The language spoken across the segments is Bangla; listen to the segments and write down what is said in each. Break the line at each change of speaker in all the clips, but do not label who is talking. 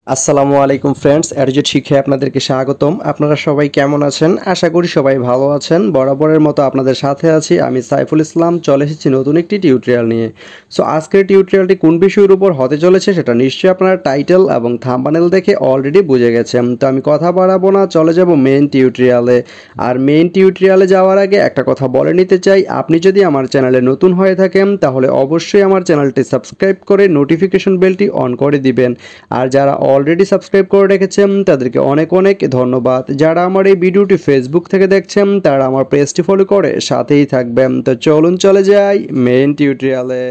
আসসালামু আলাইকুম ফ্রেন্ডস, এডুজেট শিক্ষায় আপনাদেরকে স্বাগতম। আপনারা সবাই কেমন আছেন? আশা করি সবাই ভালো আছেন। বরাবরের মতো আপনাদের সাথে আছি আমি সাইফুল ইসলাম। চলে এসেছি নতুন একটি টিউটোরিয়াল নিয়ে। সো আজকের টিউটোরিয়ালটি কোন বিষয়ের উপর হতে চলেছে সেটা নিশ্চয়ই আপনারা টাইটেল এবং থাম্বনেল দেখে অলরেডি বুঝে গেছেন। তো আমি কথা বাড়াবো না, চলে যাব মেইন টিউটোরিয়ালে। আর মেইন টিউটোরিয়ালে যাওয়ার আগে একটা কথা বলে নিতে চাই, আপনি যদি আমার চ্যানেলে নতুন হয়ে থাকেন তাহলে অবশ্যই আমার চ্যানেলটি সাবস্ক্রাইব করে নোটিফিকেশন বেলটি অন করে দিবেন। আর যারা অলরেডি সাবস্ক্রাইব করে রেখেছেন তাদেরকে অনেক অনেক ধন্যবাদ। যারা আমার এই ভিডিওটি ফেসবুক থেকে দেখছেন তারা আমার পেজটি ফলো করে সাথেই থাকবেন। তো চলুন চলে যাই মেইন টিউটোরিয়ালে।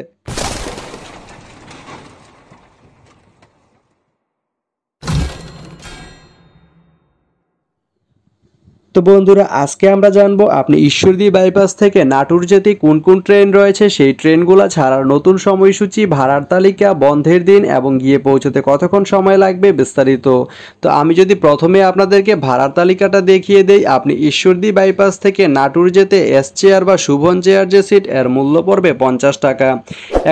তো বন্ধুরা, আজকে আমরা জানবো আপনি ঈশ্বরদী বাইপাস থেকে নাটোর যেতে কোন কোন ট্রেন রয়েছে, সেই ট্রেনগুলো ছাড়ার নতুন সময়সূচি, ভাড়ার তালিকা, বন্ধের দিন এবং গিয়ে পৌঁছতে কতক্ষণ সময় লাগবে বিস্তারিত। তো আমি যদি প্রথমে আপনাদেরকে ভাড়ার তালিকাটা দেখিয়ে দেই, আপনি ঈশ্বরদী বাইপাস থেকে নাটোর যেতে এস চেয়ার বা শুভন চেয়ার যে সিট, এর মূল্য পড়বে 50 টাকা।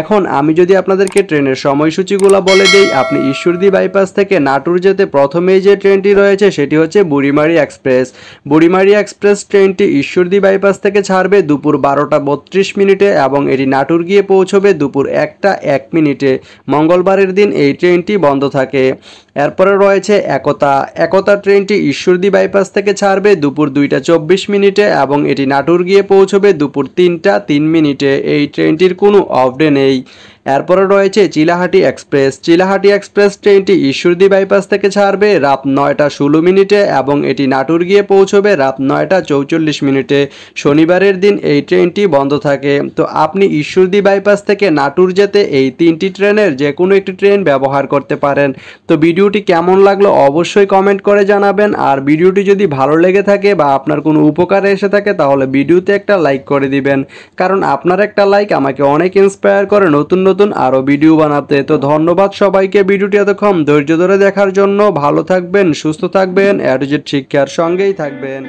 এখন আমি যদি আপনাদেরকে ট্রেনের সময়সূচিগুলো বলে দেই, আপনি ঈশ্বরদী বাইপাস থেকে নাটোর যেতে প্রথমেই যে ট্রেনটি রয়েছে সেটি হচ্ছে বুড়িমারি এক্সপ্রেস। বুড়িমারি এক্সপ্রেস ট্রেনটি ঈশ্বরদী বাইপাস থেকে ছাড়বে দুপুর 12টা 32 মিনিটে এবং এটি নাটোর গিয়ে পৌঁছবে দুপুর 1টা 1 মিনিটে। মঙ্গলবারের দিন এই ট্রেনটি বন্ধ থাকে। এরপরে রয়েছে একতা। একতা ট্রেনটি ঈশ্বরদী বাইপাস থেকে ছাড়বে দুপুর 2টা 24 মিনিটে এবং এটি নাটোর গিয়ে পৌঁছবে দুপুর 3টা 3 মিনিটে। এই ট্রেনটির কোনো অফ ডে নেই। এরপরে রয়েছে চিলাহাটি এক্সপ্রেস। চিলাহাটি এক্সপ্রেস ট্রেনটি ঈশ্বরদী বাইপাস থেকে ছাড়বে রাত 9টা 16 মিনিটে এবং এটি নাটোর গিয়ে পৌঁছবে রাত 9টা 44 মিনিটে। শনিবারের দিন এই ট্রেনটি বন্ধ থাকে। তো আপনি ঈশ্বরদী বাইপাস থেকে নাটোর যেতে এই তিনটি ট্রেনের যে কোনো একটি ট্রেন ব্যবহার করতে পারেন। তো ভিডিওটি কেমন লাগলো অবশ্যই কমেন্ট করে জানাবেন। আর ভিডিওটি যদি ভালো লেগে থাকে বা আপনার কোনো উপকারে এসে থাকে তাহলে ভিডিওতে একটা লাইক করে দিবেন, কারণ আপনার একটা লাইক আমাকে অনেক ইন্সপায়ার করে নতুন নতুন আরও ভিডিও বানাতে। তো ধন্যবাদ সবাইকে ভিডিওটি এতক্ষণ ধৈর্য ধরে দেখার জন্য। ভালো থাকবেন, সুস্থ থাকবেন, এডুজেট শিক্ষার সঙ্গেই থাকবেন।